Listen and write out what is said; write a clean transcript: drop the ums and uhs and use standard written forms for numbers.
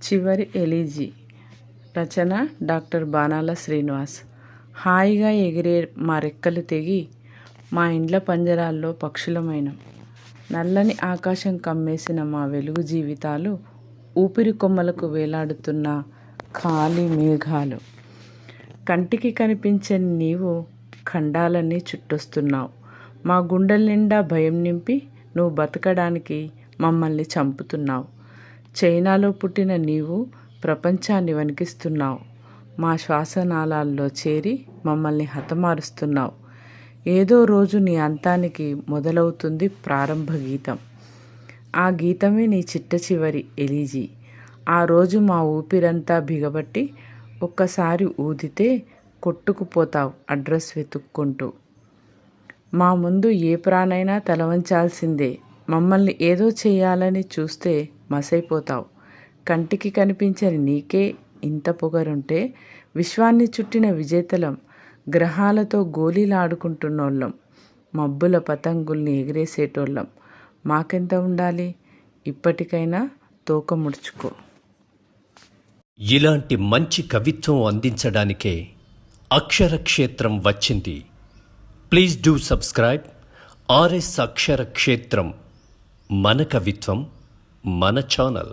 చివరి ఎలీజీ. రచన డాక్టర్ బాణాల శ్రీనివాస్. హాయిగా ఎగిరే మా రెక్కలు తెగి మా ఇండ్ల పంజరాల్లో పక్షులమైనం. నల్లని ఆకాశం కమ్మేసిన మా వెలుగు జీవితాలు ఊపిరి కొమ్మలకు వేలాడుతున్న ఖాళీ మేఘాలు. కంటికి కనిపించని నీవు ఖండాలన్నీ చుట్టొస్తున్నావు. మా గుండెల నిండా భయం నింపి నువ్వు బతకడానికి మమ్మల్ని చంపుతున్నావు. చైనాలో పుట్టిన నీవు ప్రపంచాన్ని వణికిస్తున్నావు. మా శ్వాసనాళాల్లో చేరి మమ్మల్ని హతమారుస్తున్నావు. ఏదో రోజు నీ అంతానికి మొదలవుతుంది ప్రారంభ గీతం. ఆ గీతమే నీ చిట్ట చివరి ఎలీజీ. ఆ రోజు మా ఊపిరంతా బిగబట్టి ఒక్కసారి ఊదితే కొట్టుకుపోతావు అడ్రస్ వెతుక్కుంటూ. మా ముందు ఏ ప్రాణైనా తలవంచాల్సిందే. మమ్మల్ని ఏదో చేయాలని చూస్తే మసైపోతావు. కంటికి కనిపించని నీకే ఇంత పొగరుంటే విశ్వాన్ని చుట్టిన విజేతలం, గ్రహాలతో గోళీలాడుకుంటున్నోళ్ళం, మబ్బుల పతంగుల్ని ఎగిరేసేటోళ్ళం. మాకెంత ఉండాలి? ఇప్పటికైనా తోక ముడుచుకో. ఇలాంటి మంచి కవిత్వం అందించడానికే అక్షర క్షేత్రం వచ్చింది. ప్లీజ్ డూ సబ్స్క్రైబ్ ఆర్ఎస్ అక్షర క్షేత్రం. మన కవిత్వం మన ఛానల్.